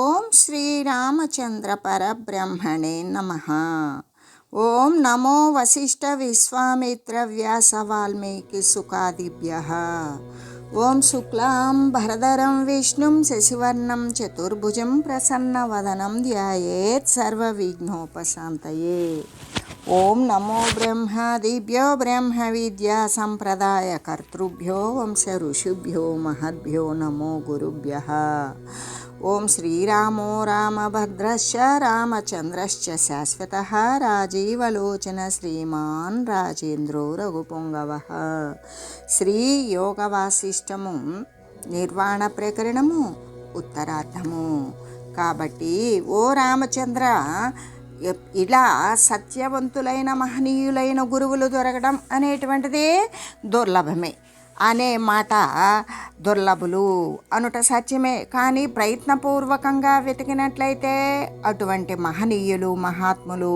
ఓం శ్రీరామచంద్ర పరబ్రహ్మణే నమః. ఓం నమో వశిష్ఠ విశ్వామిత్ర వ్యాస వాల్మీకి సుఖాదిభ్యః. ఓం శుక్లాం భరధరం విష్ణుం శశివర్ణం చతుర్భుజం ప్రసన్నవదనం ధ్యాయేత్ సర్వవిఘ్నోపశాంతయే. ఓం నమో బ్రహ్మాదిభ్యో బ్రహ్మ విద్యా సంప్రదాయ కర్తృభ్యో వంశ ఋషిభ్యో మహద్భ్యో నమో గురుభ్యః. ఓం శ్రీరామో రామభద్రశ్చ రామచంద్రశ్చ శాశ్వతః రాజీవలోచన శ్రీమాన్ రాజేంద్రో రఘుపుంగవః. శ్రీ యోగ వాసిష్టము నిర్వాణ ప్రకరణము ఉత్తరార్థము. కాబట్టి ఓ రామచంద్ర, ఇలా సత్యవంతులైన మహనీయులైన గురువులు దొరకడం అనేటువంటిదే దుర్లభమే. అనే మాట దుర్లభులు అనుట సత్యమే, కానీ ప్రయత్నపూర్వకంగా వెతికినట్లయితే అటువంటి మహనీయులు మహాత్ములు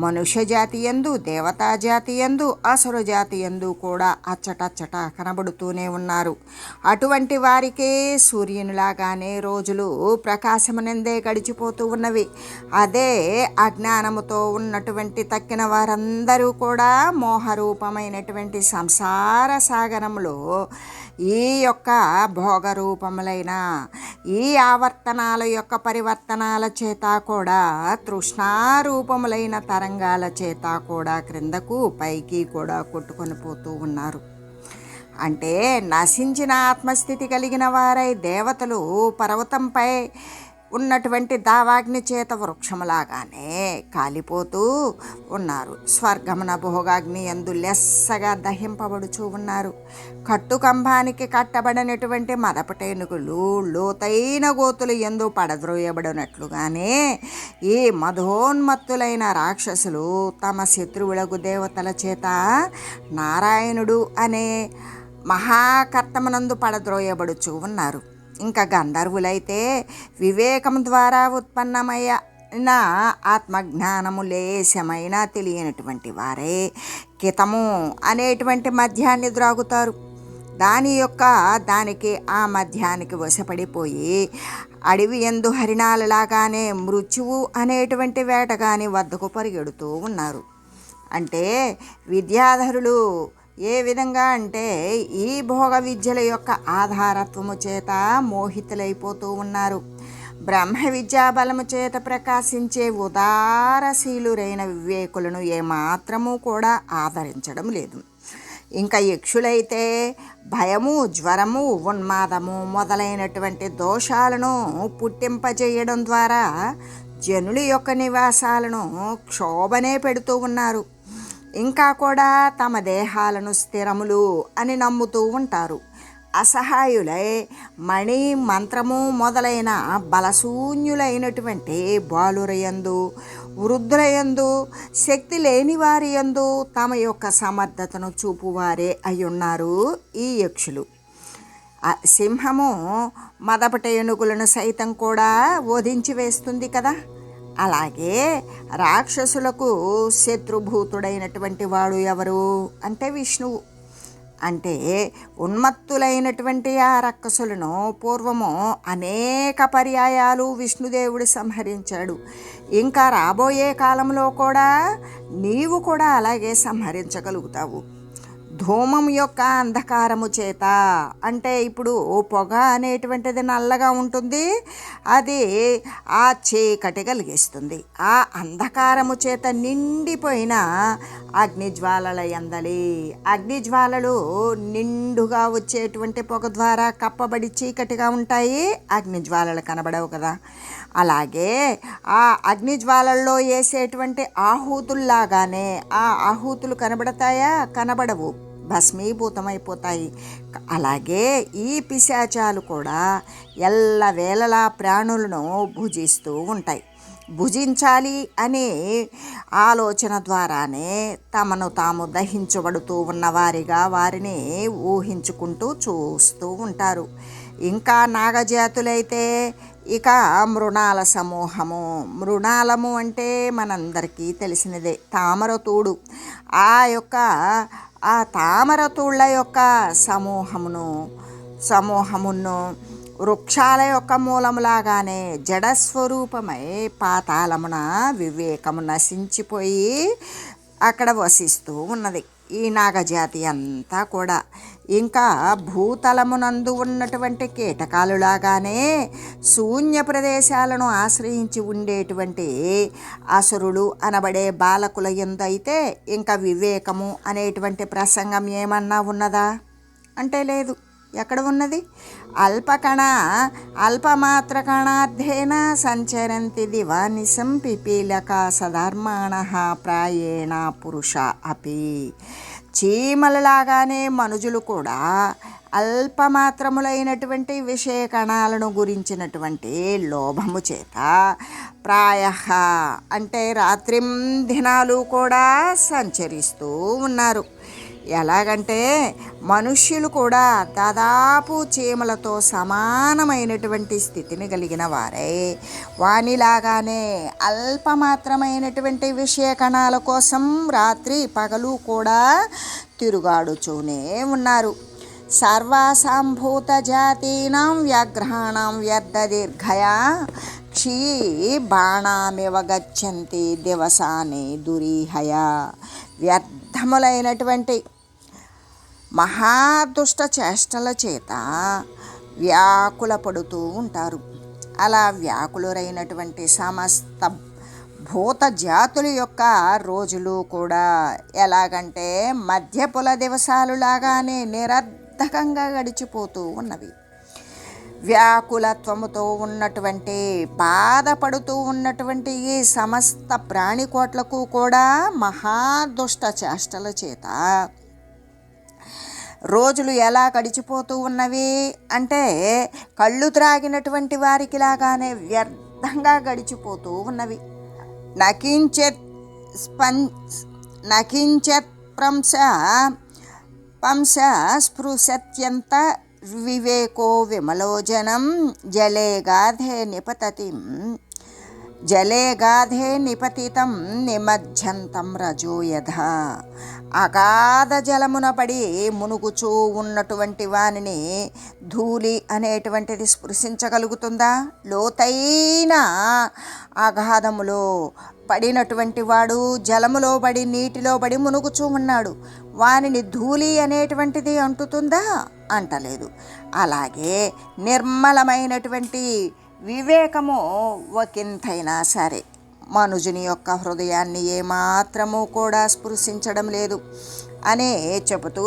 మనుష్య జాతి యందు, దేవతా జాతి యందు, అసుర జాతి యందు కూడా అచ్చటచ్చట కనబడుతూనే ఉన్నారు. అటువంటి వారికే సూర్యునిలాగానే రోజులు ప్రకాశమునందే గడిచిపోతూ ఉన్నవి. అదే అజ్ఞానముతో ఉన్నటువంటి తక్కిన వారందరూ కూడా మోహరూపమైనటువంటి సంసార సాగరంలో ఈ యొక్క భోగరూపములైన ఈ ఆవర్తనాల యొక్క పరివర్తనాల చేత కూడా, తృష్ణారూపములైన తరంగాల చేత కూడా క్రిందకు పైకి కూడా కొట్టుకొని పోతూ ఉన్నారు. అంటే నశించిన ఆత్మస్థితి కలిగిన వారై దేవతలు పర్వతంపై ఉన్నటువంటి దావాగ్ని చేత వృక్షములాగానే కాలిపోతూ ఉన్నారు. స్వర్గమున భోగాగ్ని యందు లెస్సగా దహింపబడుచూ ఉన్నారు. కట్టుకంభానికి కట్టబడినటువంటి మదపటేనుగులు లోతైన గోతులు యందు పడద్రోయబడినట్లుగానే ఈ మధోన్మత్తులైన రాక్షసులు తమ శత్రువులకు దేవతల చేత నారాయణుడు అనే మహాకర్తమునందు పడద్రోయబడుచూ ఉన్నారు. ఇంకా గంధర్వులైతే వివేకం ద్వారా ఉత్పన్నమైన ఆత్మజ్ఞానము లేశమైనా తెలియనటువంటి వారే కితము అనేటువంటి మద్యాన్ని ద్రాగుతారు. దానికి ఆ మద్యానికి వశపడిపోయి అడవి యందు హరిణాలలాగానే మృత్యువు అనేటువంటి వేటగాని వద్దకు పరిగెడుతూ ఉన్నారు. అంటే విద్యాధరులు ఏ విధంగా అంటే ఈ భోగ విద్యల యొక్క ఆధారత్వము చేత మోహితులైపోతూ ఉన్నారు. బ్రహ్మ విద్యా బలము చేత ప్రకాశించే ఉదారశీలురైన వివేకులను ఏమాత్రము కూడా ఆదరించడం లేదు. ఇంకా యక్షులైతే భయము, జ్వరము, ఉన్మాదము మొదలైనటువంటి దోషాలను పుట్టింపజేయడం ద్వారా జనుల యొక్క నివాసాలను క్షోభనే పెడుతూ ఉన్నారు. ఇంకా కూడా తమ దేహాలను స్థిరములు అని నమ్ముతూ ఉంటారు. అసహాయులై మణి మంత్రము మొదలైన బలశూన్యులైనటువంటి బాలురయందు, వృద్ధులయందు, శక్తి లేని వారి యందు తమ యొక్క సమర్థతను చూపువారే అయ్యున్నారు ఈ యక్షులు. సింహము మదపట ఏనుగులను సైతం కూడా వధించి వేస్తుంది కదా, అలాగే రాక్షసులకు శత్రుభూతుడైనటువంటి వాడు ఎవరు అంటే విష్ణువు. అంటే ఉన్మత్తులైనటువంటి ఆ రాక్షసులను పూర్వము అనేక పర్యాయాలు విష్ణుదేవుడు సంహరించాడు. ఇంకా రాబోయే కాలంలో కూడా నీవు కూడా అలాగే సంహరించగలుగుతావు. ధూమం యొక్క అంధకారము చేత, అంటే ఇప్పుడు పొగ అనేటువంటిది నల్లగా ఉంటుంది, అది ఆ చీకటి కలిగిస్తుంది. ఆ అంధకారము చేత నిండిపోయిన అగ్నిజ్వాలల యందలి అగ్నిజ్వాలలు నిండుగా వచ్చేటువంటి పొగ ద్వారా కప్పబడి చీకటిగా ఉంటాయి, అగ్నిజ్వాలలు కనబడవు కదా. అలాగే ఆ అగ్నిజ్వాలల్లో వేసేటువంటి ఆహుతుల్లాగానే ఆ ఆహుతులు కనబడతాయా? కనబడవు, భస్మీభూతమైపోతాయి. అలాగే ఈ పిశాచాలు కూడా ఎల్లవేళలా ప్రాణులను భుజిస్తూ ఉంటాయి. భుజించాలి అనే ఆలోచన ద్వారానే తమను తాము దహించబడుతూ ఉన్నవారిగా వారిని ఊహించుకుంటూ చూస్తూ ఉంటారు. ఇంకా నాగజాతులైతే ఇక మృణాల సమూహము. మృణాలము అంటే మనందరికీ తెలిసినదే, తామరతూడు. ఆ తామరతూళ్ళ యొక్క సమూహమును వృక్షాల యొక్క మూలములాగానే జడస్వరూపమై పాతాళమున వివేకము నశించిపోయి అక్కడ వసిస్తూ ఉన్నది ఈ నాగజాతి అంతా కూడా. ఇంకా భూతలమునందు ఉన్నటువంటి కీటకాలులాగానే శూన్య ప్రదేశాలను ఆశ్రయించి ఉండేటువంటి అసురులు అనబడే బాలకుల యందు అయితే ఇంకా వివేకము అనేటువంటి ప్రసంగం ఏమన్నా ఉన్నదా అంటే లేదు. ఎక్కడ ఉన్నది? అల్పమాత్ర కణార్థేన సంచరంతి దివానిసం పిపీలక సధర్మాణః ప్రాయేణ పురుష అపి. చీమలలాగానే మనుజులు కూడా అల్పమాత్రములైనటువంటి విషయ కణాలను గురించినటువంటి లోభము చేత అంటే దినాలు కూడా సంచరిస్తూ ఉన్నారు. ఎలాగంటే మనుష్యులు కూడా దాదాపు చీమలతో సమానమైనటువంటి స్థితిని కలిగిన వారే వానిలాగానే అల్పమాత్రమైనటువంటి విషయ కణాల కోసం రాత్రి పగలు కూడా తిరుగాడుచూనే ఉన్నారు. సర్వసంభూత జాతీనాం వ్యాఘ్రాణం వ్యర్థదీర్ఘయా బాణామివ గచ్చంతి దివసాని దురీహయ. వ్యర్థములైనటువంటి మహాదుష్ట చేష్టల చేత వ్యాకుల పడుతూ ఉంటారు. అలా వ్యాకులురైనటువంటి సమస్త భూత జాతుల యొక్క రోజులు కూడా ఎలాగంటే మధ్యపుల దివసాలు లాగానే నిరర్ధకంగా గడిచిపోతూ ఉన్నవి. వ్యాకులత్వముతో ఉన్నటువంటి బాధపడుతూ ఉన్నటువంటి ఈ సమస్త ప్రాణికోట్లకు కూడా మహాదుష్ట చేష్టల చేత రోజులు ఎలా గడిచిపోతూ ఉన్నవి అంటే కళ్ళు త్రాగినటువంటి వారికి లాగానే వ్యర్థంగా గడిచిపోతూ ఉన్నవి. నకించత్ పంస స్పృశత్యంత వివేకో విమలోజనం జలే గాధే నిపతితం నిమజ్జంతం రజోయధ. అగాధ జలమున పడి మునుగుచూ ఉన్నటువంటి వానిని ధూళి అనేటువంటిది స్పృశించగలుగుతుందా? లోతైన అగాధములో పడినటువంటి వాడు జలములో పడి నీటిలో పడి మునుగుచూ ఉన్నాడు. వానిని ధూళి అనేటువంటిది అంటుతుందా? అంటలేదు. అలాగే నిర్మలమైనటువంటి వివేకము ఒకంతైనా సరే మనుజుని యొక్క హృదయాన్ని ఏమాత్రము కూడా స్పృశించడం లేదు అనే చెబుతూ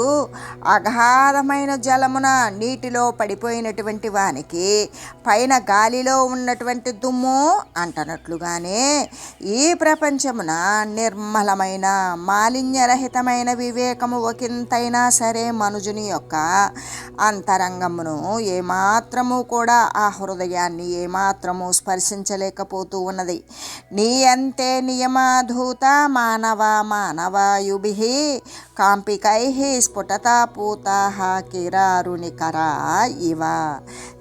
అగాధమైన జలమున నీటిలో పడిపోయినటువంటి వానికి పైన గాలిలో ఉన్నటువంటి దుమ్ము అంటనట్లుగానే ఈ ప్రపంచమున నిర్మలమైన మాలిన్యరహితమైన వివేకము ఒకంతైనా సరే మనుజుని యొక్క అంతరంగమును ఏమాత్రము కూడా ఆ హృదయాన్ని ఏమాత్రము స్పర్శించలేకపోతూ ఉన్నది. నీ అంతే నియమాధూత మానవాయుభి కాంపికై స్ఫుటతాపూతా కిరారునికరా ఇవ.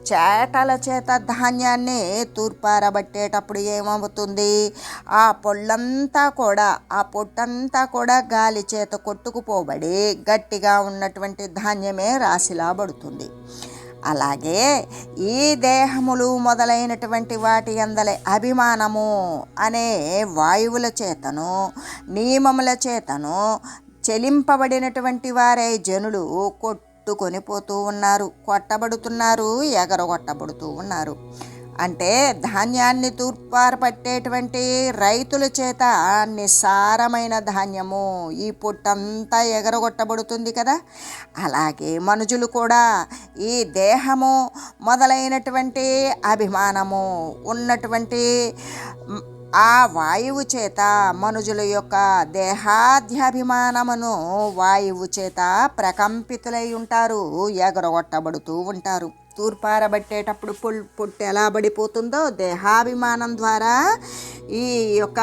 చేటల చేత ధాన్యాన్ని తూర్పారబట్టేటప్పుడు ఏమవుతుంది? ఆ పొట్టంతా కూడా గాలి చేత కొట్టుకుపోబడి గట్టిగా ఉన్నటువంటి ధాన్యమే రాశిలా పడుతుంది. అలాగే ఈ దేహములు మొదలైనటువంటి వాటి అందలి అభిమానము అనే వాయువుల చేతను నియమముల చేతను చెలింపబడినటువంటి వారే జనులు కొట్టుకొని పోతూ ఉన్నారు, కొట్టబడుతున్నారు, ఎగరగొట్టబడుతూ ఉన్నారు. అంటే ధాన్యాన్ని తూర్పారపట్టేటువంటి రైతుల చేత నిస్సారమైన ధాన్యము ఈ పొట్టంతా ఎగరగొట్టబడుతుంది కదా. అలాగే మనుజులు కూడా ఈ దేహము మొదలైనటువంటి అభిమానము ఉన్నటువంటి ఆ వాయువు చేత మనుజుల యొక్క దేహాధ్యాభిమానమును వాయువు చేత ప్రకంపితులై ఉంటారు, ఎగరగొట్టబడుతూ ఉంటారు. తూర్పారబట్టేటప్పుడు పొట్టు ఎలా పడిపోతుందో దేహాభిమానం ద్వారా ఈ యొక్క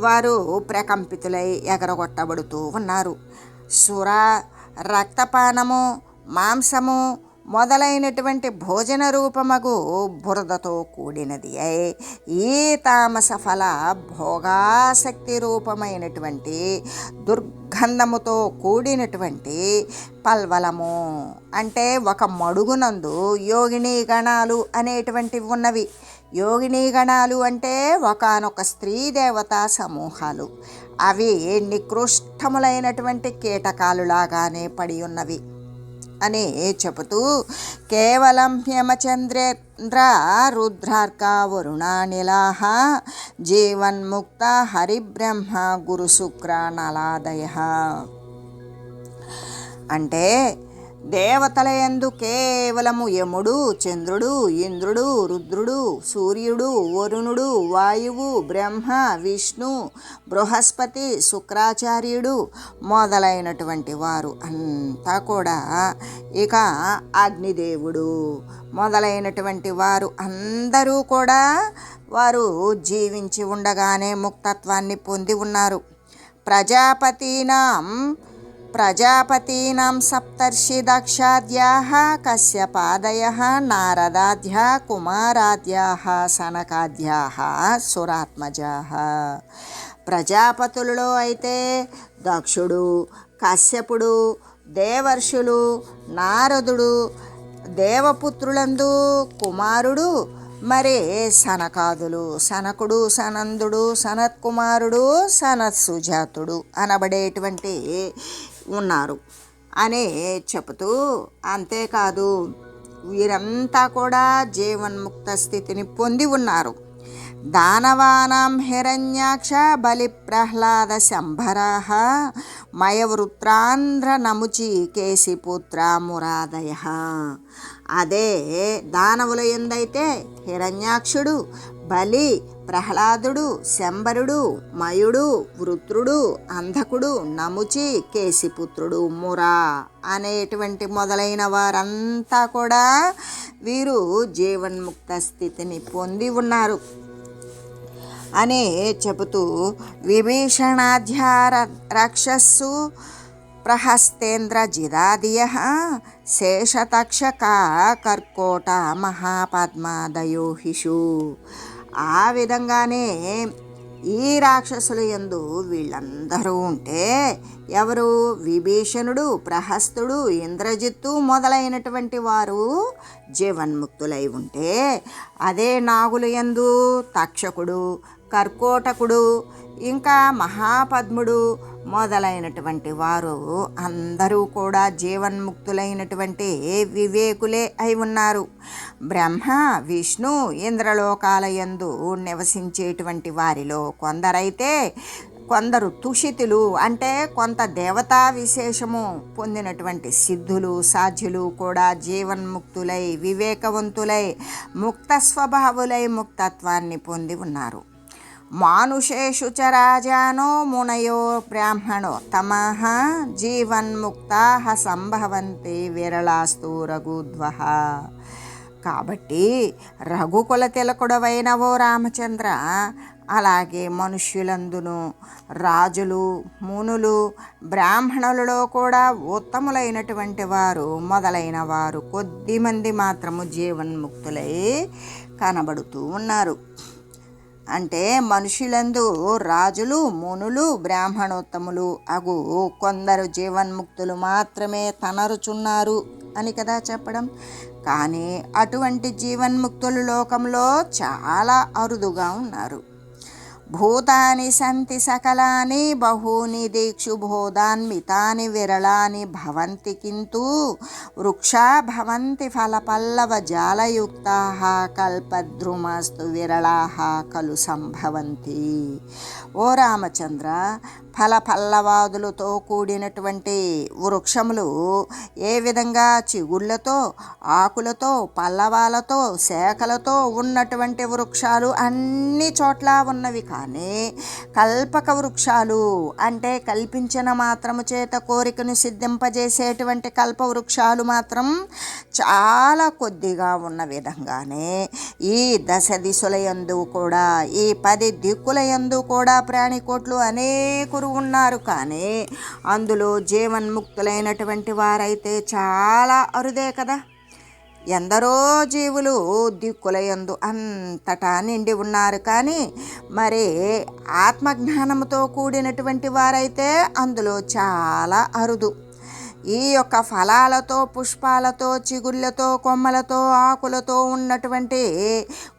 వారు ప్రకంపితులై ఎగరగొట్టబడుతూ ఉన్నారు. సుర, రక్తపానము, మాంసము మొదలైనటువంటి భోజన రూపమగు బురదతో కూడినది అయి ఈ తామస ఫల భోగాసక్తి రూపమైనటువంటి దుర్గంధముతో కూడినటువంటి పల్వలము. అంటే ఒక మడుగునందు యోగిని గణాలు అనేటువంటివి ఉన్నవి. యోగిని గణాలు అంటే ఒకానొక స్త్రీ దేవతా సమూహాలు. అవి నికృష్టములైనటువంటి కీటకాలులాగానే పడి ఉన్నవి అని చెబుతూ, కేవలం హేమచంద్రేంద్ర రుద్రార్క వరుణానిలాహ జీవన్ముక్త హరిబ్రహ్మ గురు శుక్ర నలాదయ. అంటే దేవతల యందు కేవలము యముడు, చంద్రుడు, ఇంద్రుడు, రుద్రుడు, సూర్యుడు, వరుణుడు, వాయువు, బ్రహ్మ, విష్ణు, బృహస్పతి, శుక్రాచార్యుడు మొదలైనటువంటి వారు అంతా కూడా, ఇక అగ్నిదేవుడు మొదలైనటువంటి వారు అందరూ కూడా వారు జీవించి ఉండగానే ముక్తత్వాన్ని పొంది ఉన్నారు. ప్రజాపతీనాం సప్తర్షి దక్షాద్యాః కశ్యపాదయః నారదాద్యః కుమారాద్యాః సనకాద్యాః సురాత్మజాః. ప్రజాపతులలో అయితే దక్షుడు, కశ్యపుడు, దేవర్షులు, నారదుడు, దేవపుత్రులందు కుమారుడు, మరి సనకాదులు, సనకుడు, సనందుడు, సనత్కుమారుడు, సనత్సుజాతుడు అనబడేటువంటి ఉన్నారు అని చెబుతూ, అంతేకాదు వీరంతా కూడా జీవన్ముక్త స్థితిని పొంది ఉన్నారు. దానవానాం హిరణ్యాక్ష బలి ప్రహ్లాద శంభరాః మయవృత్రాంధ్ర నముచి కేశిపుత్ర మురాదయ. అదే దానవుల యందైతే హిరణ్యాక్షుడు, బలి, ప్రహ్లాదుడు, శంబరుడు, మయుడు, వృత్రుడు, అంధకుడు, నముచి, కేశిపుత్రుడు, మురా అనేటువంటి మొదలైన వారంతా కూడా వీరు జీవన్ముక్త స్థితిని పొంది ఉన్నారు అని చెబుతూ, విభీషణాధ్యార రక్షస్సు ప్రహస్తేంద్ర జిదాదియః శేషతక్షక కర్కోట మహాపద్మాదయోహిషు. ఆ విధంగానే ఈ రాక్షసుల యందు వీళ్ళందరూ ఉంటే, ఎవరు? విభీషణుడు, ప్రహస్తుడు, ఇంద్రజిత్తు మొదలైనటువంటి వారు జీవన్ముక్తులై ఉంటే, అదే నాగుల యందు తక్షకుడు, కర్కోటకుడు, ఇంకా మహాపద్ముడు మొదలైనటువంటి వారు అందరూ కూడా జీవన్ముక్తులైనటువంటి వివేకులే అయి ఉన్నారు. బ్రహ్మ, విష్ణు, ఇంద్రలోకాల యందు నివసించేటువంటి వారిలో కొందరు తుషితులు అంటే కొంత దేవతా విశేషము పొందినటువంటి సిద్ధులు, సాధ్యులు కూడా జీవన్ముక్తులై, వివేకవంతులై, ముక్త స్వభావులై ముక్తత్వాన్ని పొంది ఉన్నారు. మానుషేషు చ రాజానో మునయో బ్రాహ్మణోత్తమాః జీవన్ముక్తాః సంభవంతి విరళాస్తు రఘుద్వః. కాబట్టి రఘుకుల తిలకుడవైన ఓ రామచంద్ర, అలాగే మనుష్యులందును రాజులు, మునులు, బ్రాహ్మణులలో కూడా ఉత్తములైనటువంటి వారు మొదలైన వారు కొద్దిమంది మాత్రము జీవన్ముక్తులై కనబడుతూ ఉన్నారు. అంటే మనుషులందు రాజులు, మునులు, బ్రాహ్మణోత్తములు అగు కొందరు జీవన్ముక్తులు మాత్రమే తనరుచున్నారు అని కదా చెప్పడం. కానీ అటువంటి జీవన్ముక్తులు లోకంలో చాలా అరుదుగా ఉన్నారు. భూతాని సంతి సకలాని బహూని దీక్షు బోధాన్వితాని విరళాని భవంతి కింతు వృక్షా భవంతి ఫలపల్లవ జాలయుక్తాః కల్పద్రుమస్తు విరళాః ఖలు సంభవంతి. ఓ రామచంద్ర, ఫలపల్లవాదులతో కూడినటువంటి వృక్షములు ఏ విధంగా చిగుళ్ళతో, ఆకులతో, పల్లవాలతో, శాఖలతో ఉన్నటువంటి వృక్షాలు అన్ని చోట్ల ఉన్నవి. కానీ కల్పక వృక్షాలు అంటే కల్పించిన మాత్రము చేత కోరికను సిద్ధింపజేసేటువంటి కల్ప వృక్షాలు మాత్రం చాలా కొద్దిగా ఉన్న విధంగానే ఈ దశ దిశల యందు కూడా, ఈ 10 దిక్కుల యందు కూడా ప్రాణికోట్లు అనేకులు ఉన్నారు. కానీ అందులో జీవన్ముక్తులైనటువంటి వారైతే చాలా అరుదే కదా. ఎందరో జీవులు దిక్కులయందు అంతటా నిండి ఉన్నారు, కానీ మరి ఆత్మజ్ఞానంతో కూడినటువంటి వారైతే అందులో చాలా అరుదు. ఈ యొక్క ఫలాలతో, పుష్పాలతో, చిగుళ్ళతో, కొమ్మలతో, ఆకులతో ఉన్నటువంటి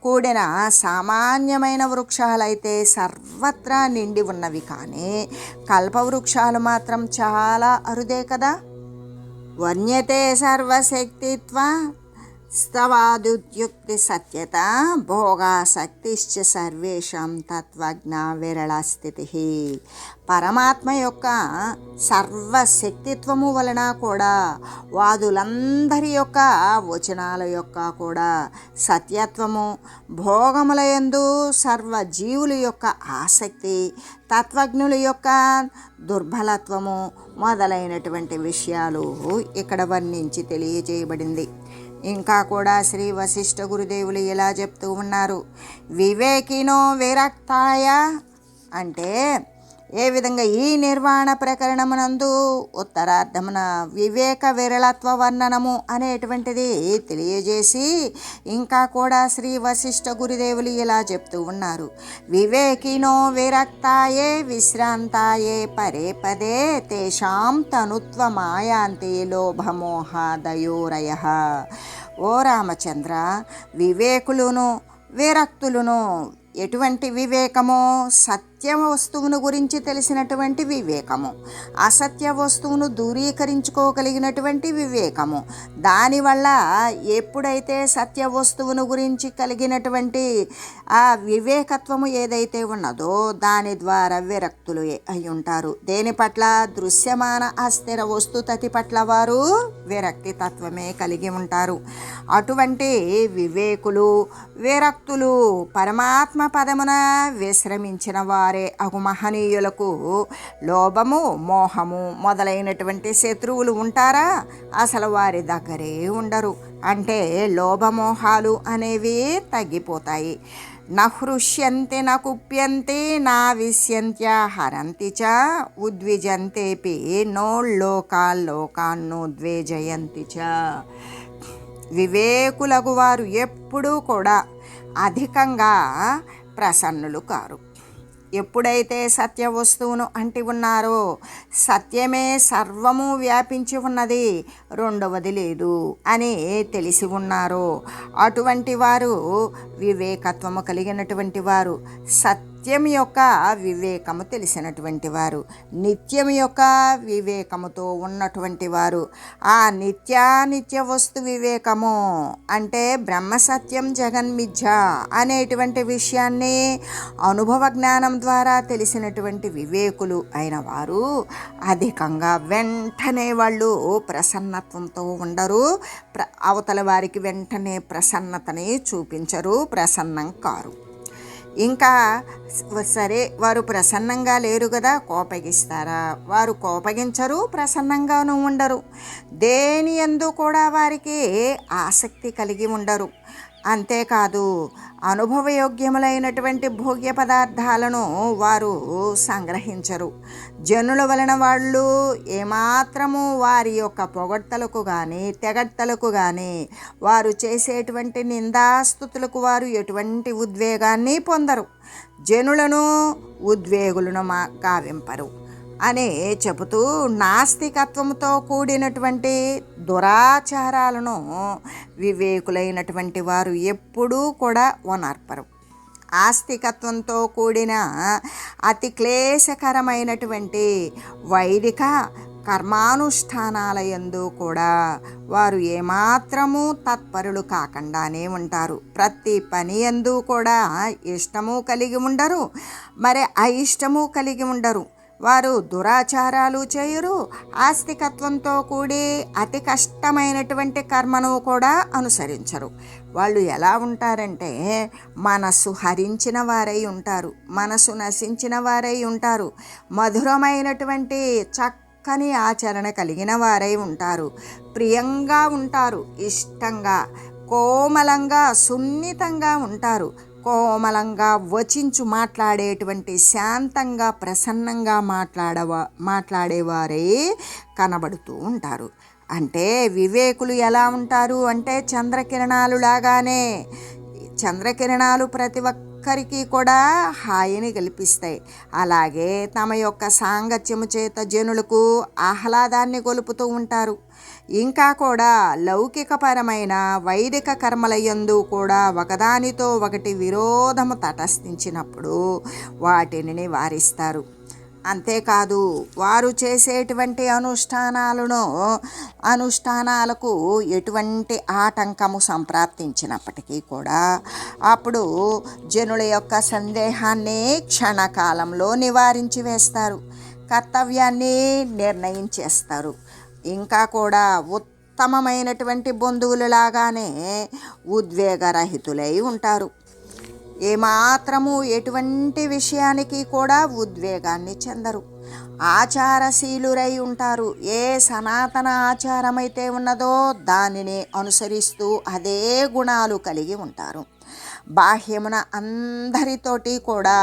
కూడిన సామాన్యమైన వృక్షాలైతే సర్వత్రా నిండి ఉన్నవి, కానీ కల్పవృక్షాలు మాత్రం చాలా అరుదే కదా. వర్ణ్యతే సర్వశక్తిత్వ స్తవాదుద్యుక్తి సత్యత భోగాసక్తిశ్చ సర్వేషాం తత్వజ్ఞ విరళ స్థితి. పరమాత్మ యొక్క సర్వశక్తిత్వము వలన కూడా వాదులందరి యొక్క వచనాల యొక్క కూడా సత్యత్వము, భోగముల యందు సర్వజీవుల యొక్క ఆసక్తి, తత్వజ్ఞుల యొక్క దుర్బలత్వము మొదలైనటువంటి విషయాలు ఇక్కడ వర్ణించి తెలియజేయబడింది. ఇంకా కూడా శ్రీ వశిష్ఠ గురుదేవులు ఇలా చెప్తూ ఉన్నారు, వివేకినో విరక్తాయ అంటే ఏ విధంగా ఈ నిర్వాణ ప్రకరణమునందు ఉత్తరార్ధమున వివేక విరళత్వ వర్ణనము అనేటువంటిది తెలియజేసి ఇంకా కూడా శ్రీ వశిష్ఠ గురుదేవులు ఇలా చెప్తూ ఉన్నారు, వివేకినో విరక్తాయే విశ్రాంతాయే పరే పదే తేషాం తనుత్వ మాయాంతి లోభమోహాదయోరయ. ఓ రామచంద్ర, వివేకులును విరక్తులును ఎటువంటి వివేకమో సత్య వస్తువును గురించి తెలిసినటువంటి వివేకము, అసత్య వస్తువును దూరీకరించుకోగలిగినటువంటి వివేకము. దానివల్ల ఎప్పుడైతే సత్య వస్తువును గురించి కలిగినటువంటి ఆ వివేకత్వము ఏదైతే ఉన్నదో దాని ద్వారా విరక్తులు అయి ఉంటారు. దేని పట్ల? దృశ్యమాన అస్థిర వస్తుతతి పట్ల వారు విరక్తి తత్వమే కలిగి ఉంటారు. అటువంటి వివేకులు విరక్తులు పరమాత్మ పదమున విశ్రమించిన వారే అగు మహనీయులకు లోభము, మోహము మొదలైనటువంటి శత్రువులు ఉంటారా? అసలు వారి దగ్గరే ఉండరు. అంటే లోభమోహాలు అనేవి తగ్గిపోతాయి. నహృష్యంతి న కుప్యంతి నా విశ్యంత్య హరంతి చ ఉద్విజంతేపి నోల్లోకాల్లోకాన్ను ద్వేజయంతి చ. వివేకులగు వారు ఎప్పుడూ కూడా అధికంగా ప్రసన్నులు కారు. ఎప్పుడైతే సత్య వస్తువును అంటి ఉన్నారో, సత్యమే సర్వము వ్యాపించి ఉన్నది, రెండవది లేదు అని తెలిసి ఉన్నారో అటువంటి వారు వివేకత్వము కలిగినటువంటి వారు, సత్యం యొక్క వివేకము తెలిసినటువంటి వారు, నిత్యం యొక్క వివేకముతో ఉన్నటువంటి వారు. ఆ నిత్యానిత్య వస్తు వివేకము అంటే బ్రహ్మసత్యం జగన్మిథ్య అనేటువంటి విషయాన్ని అనుభవ జ్ఞానం ద్వారా తెలిసినటువంటి వివేకులు అయిన వారు అధికంగా వెంటనే వాళ్ళు ప్రసన్నత్వంతో ఉండరు. అవతల వారికి వెంటనే ప్రసన్నతని చూపించరు, ప్రసన్నం కారు. ఇంకా సరే, వారు ప్రసన్నంగా లేరు కదా, కోపగిస్తారా? వారు కోపగించరు, ప్రసన్నంగానూ ఉండరు. దేని యందు కూడా వారికి ఆసక్తి కలిగి ఉండరు. అంతేకాదు, అనుభవయోగ్యములైనటువంటి భోగ్య పదార్థాలను వారు సంగ్రహించరు. జనుల వలన వాళ్ళు ఏమాత్రము వారి యొక్క పొగడ్తలకు కానీ తెగడ్తలకు కానీ వారు చేసేటువంటి నిందాస్తుతులకు వారు ఎటువంటి ఉద్వేగాన్ని పొందరు. జనులను ఉద్వేగులను గావింపరు అని చెబుతూ నాస్తికత్వంతో కూడినటువంటి దురాచారాలను వివేకులైనటువంటి వారు ఎప్పుడూ కూడా వనర్పరు. ఆస్తికత్వంతో కూడిన అతి క్లేశకరమైనటువంటి వైదిక కర్మానుష్ఠానాల యందు కూడా వారు ఏమాత్రము తత్పరులు కాకుండానే ఉంటారు. ప్రతి పని యందు కూడా ఇష్టము కలిగి ఉండరు, మరి అయిష్టము కలిగి ఉండరు. వారు దురాచారాలు చేయరు. ఆస్తికత్వంతో కూడి అతి కష్టమైనటువంటి కర్మను కూడా అనుసరించరు. వాళ్ళు ఎలా ఉంటారంటే మనసు హరించిన వారై ఉంటారు, మనసు నశించిన వారై ఉంటారు, మధురమైనటువంటి చక్కని ఆచరణ కలిగిన వారై ఉంటారు, ప్రియంగా ఉంటారు, ఇష్టంగా కోమలంగా సున్నితంగా ఉంటారు, కోమలంగా వచించు మాట్లాడేటువంటి శాంతంగా ప్రసన్నంగా మాట్లాడేవారే కనబడుతూ ఉంటారు. అంటే వివేకులు ఎలా ఉంటారు అంటే చంద్రకిరణాలు లాగానే. చంద్రకిరణాలు ప్రతి ఒక్కరికి కూడా హాయిని కల్పిస్తాయి. అలాగే తమ యొక్క సాంగత్యము చేత జనులకు ఆహ్లాదాన్ని గొలుపుతూ ఉంటారు. ఇంకా కూడా లౌకికపరమైన వైదిక కర్మల యందు కూడా ఒకదానితో ఒకటి విరోధము తటస్థించినప్పుడు వాటిని నివారిస్తారు. అంతేకాదు వారు చేసేటువంటి అనుష్ఠానాలకు ఎటువంటి ఆటంకము సంప్రాప్తించినప్పటికీ కూడా అప్పుడు జనుల యొక్క సందేహాన్ని క్షణకాలంలో నివారించి వేస్తారు, కర్తవ్యాన్ని నిర్ణయించేస్తారు. ఇంకా కూడా ఉత్తమమైనటువంటి బంధువులలాగానే ఉద్వేగరహితులై ఉంటారు. ఏమాత్రము ఎటువంటి విషయానికి కూడా ఉద్వేగాన్ని చెందరు. ఆచారశీలురై ఉంటారు. ఏ సనాతన ఆచారమైతే ఉన్నదో దానిని అనుసరిస్తూ అదే గుణాలు కలిగి ఉంటారు. బాహ్యమున అందరితోటి కూడా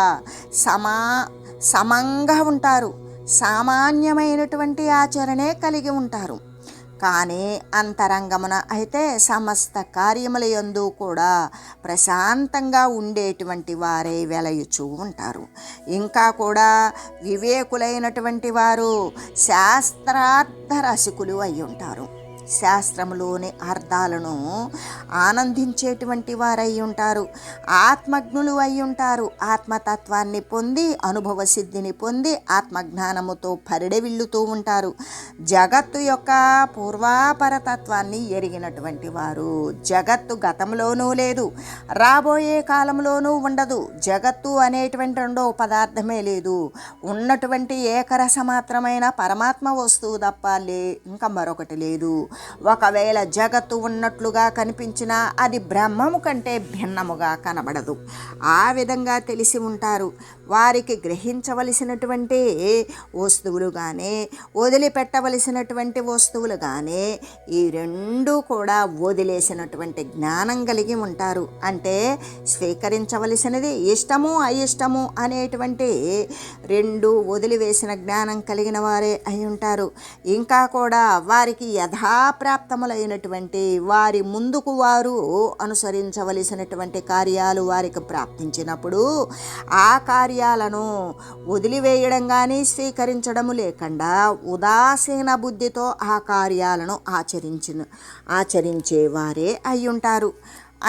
సమంగా ఉంటారు. సామాన్యమైనటువంటి ఆచరణే కలిగి ఉంటారు. కానీ అంతరంగమున అయితే సమస్త కార్యముల యందు కూడా ప్రశాంతంగా ఉండేటువంటి వారే వెలయుచూ ఉంటారు. ఇంకా కూడా వివేకులైనటువంటి వారు శాస్త్రార్థ రసికులు అయి ఉంటారు. శాస్త్రములోని అర్థాలను ఆనందించేటువంటి వారై ఉంటారు. ఆత్మజ్ఞులు అయి ఉంటారు. ఆత్మతత్వాన్ని పొంది అనుభవ సిద్ధిని పొంది ఆత్మజ్ఞానముతో పరిడవిల్లుతూ ఉంటారు. జగత్తు యొక్క పూర్వాపరతత్వాన్ని ఎరిగినటువంటి వారు. జగత్తు గతంలోనూ లేదు, రాబోయే కాలంలోనూ ఉండదు. జగత్తు అనేటువంటి రెండో పదార్థమే లేదు. ఉన్నటువంటి ఏకరసమాత్రమైన పరమాత్మ వస్తువు తప్ప ఇంకా మరొకటి లేదు. ఒకవేళ జగత్తు ఉన్నట్లుగా కనిపించినా అది బ్రహ్మము కంటే భిన్నముగా కనబడదు. ఆ విధంగా తెలిసి ఉంటారు. వారికి గ్రహించవలసినటువంటి వస్తువులు కానీ వదిలిపెట్టవలసినటువంటి వస్తువులు కానీ ఈ రెండూ కూడా వదిలేసినటువంటి జ్ఞానం కలిగి ఉంటారు. అంటే స్వీకరించవలసినది ఇష్టము అయిష్టము అనేటువంటి రెండు వదిలివేసిన జ్ఞానం కలిగిన వారే అయి ఉంటారు. ఇంకా కూడా వారికి యథాప్రాప్తములైనటువంటి వారి ముందుకు వారు అనుసరించవలసినటువంటి కార్యాలు వారికి ప్రాప్తించినప్పుడు ఆ కార్యాలను వదిలివేయడం కానీ స్వీకరించడము లేకుండా ఉదాసీన బుద్ధితో ఆ కార్యాలను ఆచరించేవారే అయ్యుంటారు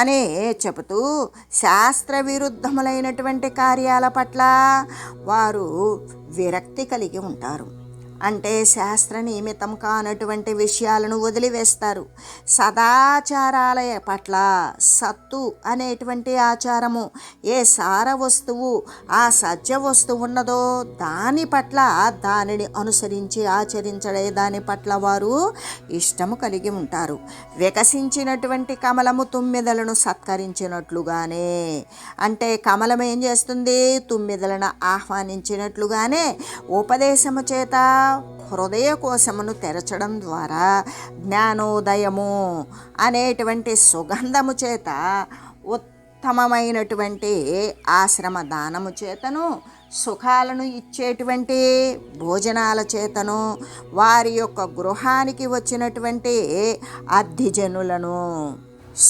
అనే చెబుతూ శాస్త్ర విరుద్ధములైనటువంటి కార్యాల పట్ల వారు విరక్తి కలిగి ఉంటారు. అంటే శాస్త్ర నియమితం కానటువంటి విషయాలను వదిలివేస్తారు. సదాచారాల పట్ల సత్తు అనేటువంటి ఆచారము, ఏ సార వస్తువు ఆ సత్య వస్తువు ఉన్నదో దాని పట్ల దానిని అనుసరించి ఆచరించడే దాని పట్ల వారు ఇష్టము కలిగి ఉంటారు. వికసించినటువంటి కమలము తుమ్మెదలను సత్కరించినట్లుగానే, అంటే కమలం ఏం చేస్తుంది? తుమ్మెదలను ఆహ్వానించినట్లుగానే ఉపదేశము చేత హృదయ కోశమును తెరచడం ద్వారా జ్ఞానోదయము అనేటువంటి సుగంధము చేత ఉత్తమమైనటువంటి ఆశ్రమ దానము చేతను సుఖాలను ఇచ్చేటువంటి భోజనాల చేతను వారి యొక్క గృహానికి వచ్చినటువంటి అతిథిజనులను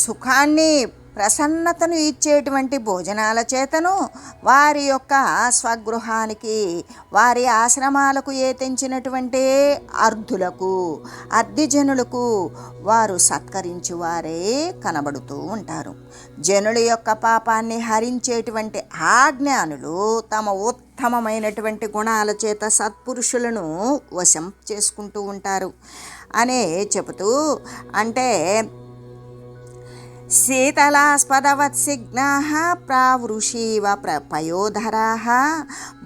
సుఖాన్ని ప్రసన్నతను ఇచ్చేటువంటి భోజనాల చేతను వారి యొక్క స్వగృహానికి వారి ఆశ్రమాలకు తెంచినటువంటి అర్ధులకు అర్ధిజనులకు వారు సత్కరించు వారే కనబడుతూ ఉంటారు. జనుల యొక్క పాపాన్ని హరించేటువంటి ఆ జ్ఞానులు తమ ఉత్తమమైనటువంటి గుణాల చేత సత్పురుషులను వశం చేసుకుంటూ ఉంటారు అనే చెబుతూ, అంటే శీతలాస్పదవత్సిగ్నాః ప్రావృషీవ పయోధరాః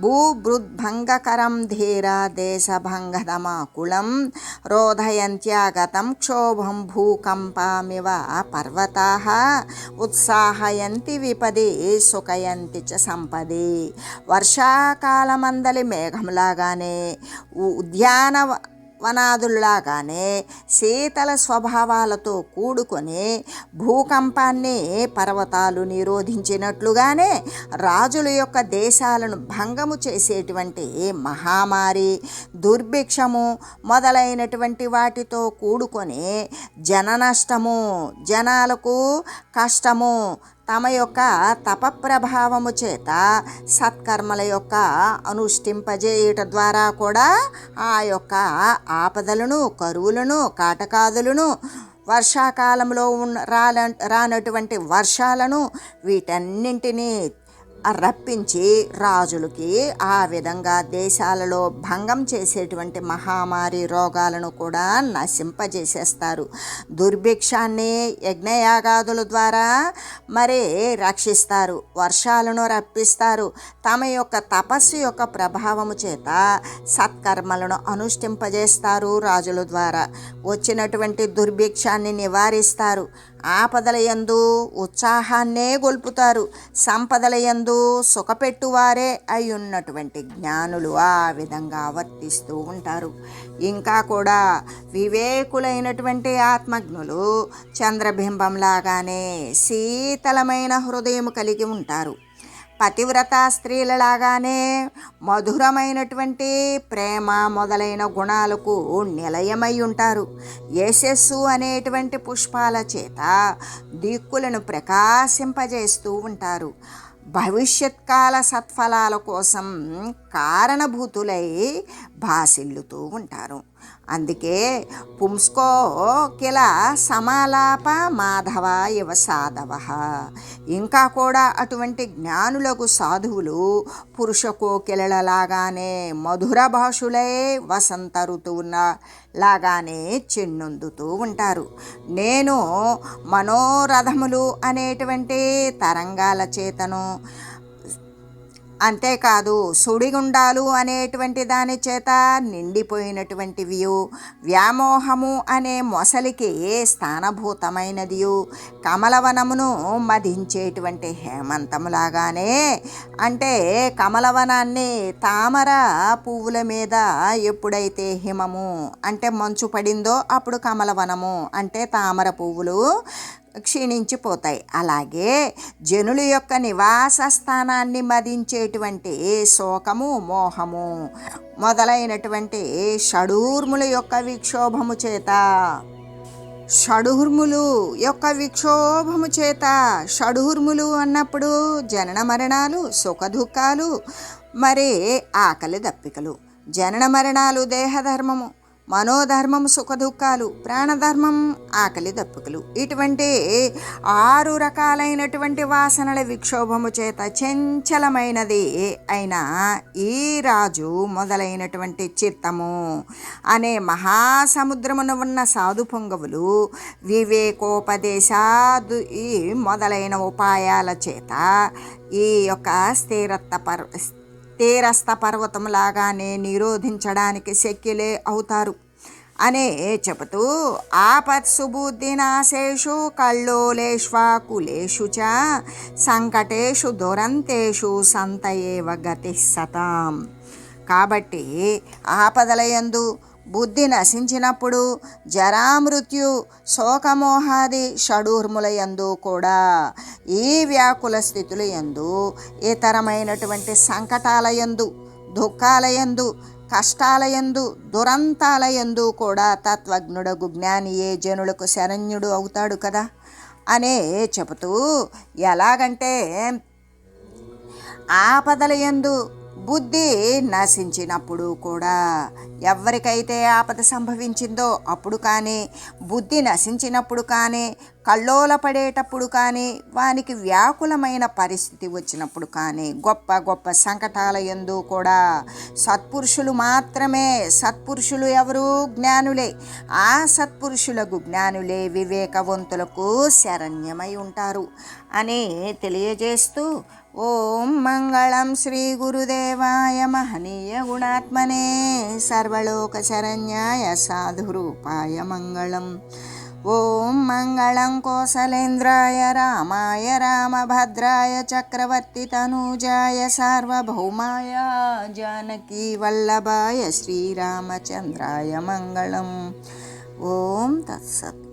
భూభృద్భంగకరం ధీరా దేశభంగదమాకులం రోధయంత్యాగతం క్షోభం భూకంపామివ పర్వతాః ఉత్సాహయంతి విపది సుఖయంతి చ సంపది. వర్షాకాలమందలి మేఘంలాగానే వనాదుల్లాగానే శీతల స్వభావాలతో కూడుకొని భూకంపాన్ని పర్వతాలు నిరోధించినట్లుగానే రాజుల యొక్క దేశాలను భంగము చేసేటువంటి మహామారి, దుర్భిక్షము మొదలైనటువంటి వాటితో కూడుకొని జన నష్టము, జనాలకు కష్టము, తమ యొక్క తపప్రభావము చేత సత్కర్మల యొక్క అనుష్ఠింపజేయుట ద్వారా కూడా ఆ యొక్క ఆపదలను, కరువులను, కాటకాదులను, వర్షాకాలంలో రానటువంటి వర్షాలను వీటన్నింటినీ రప్పించి రాజులకి ఆ విధంగా దేశాలలో భంగం చేసేటువంటి మహామారి రోగాలను కూడా నశింపజేసేస్తారు. దుర్భిక్షాన్ని యజ్ఞయాగాదుల ద్వారా మరి రక్షిస్తారు, వర్షాలను రప్పిస్తారు. తమ యొక్క తపస్సు యొక్క ప్రభావము చేత సత్కర్మలను అనుష్ఠింపజేస్తారు. రాజుల ద్వారా వచ్చినటువంటి దుర్భిక్షాన్ని నివారిస్తారు. ఆపదల యందు ఉత్సాహాన్నే గొల్పుతారు. సంపదల యందు సుఖపెట్టువారే అయి ఉన్నటువంటి జ్ఞానులు ఆ విధంగా వర్తిస్తూ ఉంటారు. ఇంకా కూడా వివేకులైనటువంటి ఆత్మజ్ఞులు చంద్రబింబంలాగానే శీతలమైన హృదయం కలిగి ఉంటారు. పతివ్రత స్త్రీలలాగానే మధురమైనటువంటి ప్రేమ మొదలైన గుణాలకు నిలయమై ఉంటారు. యశస్సు అనేటువంటి పుష్పాల చేత దిక్కులను ప్రకాశింపజేస్తూ ఉంటారు. భవిష్యత్కాల సత్ఫలాల కోసం కారణభూతులై భాసిల్లుతూ ఉంటారు. అందుకే పుంస్కో కిల సమాలాప మాధవ ఇవ సాధవ. ఇంకా కూడా అటువంటి జ్ఞానులకు సాధువులు పురుష కోకిలలాగానే మధుర భాషులై వసంత ఋతువున లాగానే చిన్నుందుతూ ఉంటారు. నేను మనోరథములు అనేటువంటి తరంగాల చేతను, అంతేకాదు సుడిగుండాలు అనేటువంటి దాని చేత నిండిపోయినటువంటివియు, వ్యామోహము అనే మొసలికి స్థానభూతమైనదియు, కమలవనమును మధించేటువంటి హేమంతములాగానే, అంటే కమలవనాన్ని తామర పువ్వుల మీద ఎప్పుడైతే హిమము అంటే మంచు పడిందో అప్పుడు కమలవనము అంటే తామర పువ్వులు క్షీణించిపోతాయి. అలాగే జనుల యొక్క నివాస స్థానాన్ని మదించేటువంటి శోకము, మోహము మొదలైనటువంటి షడూర్ముల యొక్క విక్షోభము చేత, షడూర్ములు యొక్క విక్షోభము చేత, షడూర్ములు అన్నప్పుడు జనన మరణాలు, సుఖ దుఃఖాలు, మరి ఆకలి దప్పికలు. జనన మరణాలు దేహధర్మము, మనోధర్మం సుఖదుఖాలు, ప్రాణధర్మం ఆకలి దప్పుకలు. ఇటువంటి 6 రకాలైనటువంటి వాసనల విక్షోభము చేత చంచలమైనది అయిన ఈ రాజు మొదలైనటువంటి చిత్తము అనే మహాసముద్రమున ఉన్న సాధు పొంగవులు వివేకోపదేశాదు ఈ మొదలైన ఉపాయాల చేత ఈ యొక్క తీరస్థ పర్వతంలాగానే నిరోధించడానికి శక్యులే అవుతారు అనే చెబుతూ ఆపత్సుబుద్ధినాశేషు కల్లోలేష్వాకులేషు చ సంకటేషు దురంతేషు సంతయేవ గతి సతాం. కాబట్టి ఆపదలయందు బుద్ధి నశించినప్పుడు జరామృత్యు శోకమోహాది షడూర్ములయందు కూడా ఈ వ్యాకుల స్థితులయందు ఇతరమైనటువంటి సంకటాలయందు, దుఃఖాలయందు, కష్టాలయందు, దురంతాలయందు కూడా తత్వజ్ఞుడగు జ్ఞానియే జనులకు శరణ్యుడు అవుతాడు కదా అనే చెబుతూ, ఎలాగంటే ఆపదలయందు బుద్ధి నశించినప్పుడు కూడా, ఎవరికైతే ఆపద సంభవించిందో అప్పుడు కానీ, బుద్ధి నశించినప్పుడు కానీ, కల్లోల పడేటప్పుడు కానీ, వానికి వ్యాకులమైన పరిస్థితి వచ్చినప్పుడు కానీ, గొప్ప గొప్ప సంకటాల యందు కూడా సత్పురుషులు మాత్రమే, సత్పురుషులు ఎవరు? జ్ఞానులే. ఆ సత్పురుషులకు జ్ఞానులే వివేకవంతులకు శరణ్యమై ఉంటారు అని తెలియజేస్తూ, ఓం మంగళం శ్రీ గురుదేవాయ మహనీయ గుణాత్మనే సర్వలోక శరణ్యాయ సాధురూపాయ మంగళం. ఓం మంగళం కోసలేంద్రాయ రామాయ రామభద్రాయ చక్రవర్తి తనూజాయ సార్వభౌమాయ జానకీ వల్లభాయ శ్రీరామచంద్రాయ మంగళం. ఓం తత్సత్.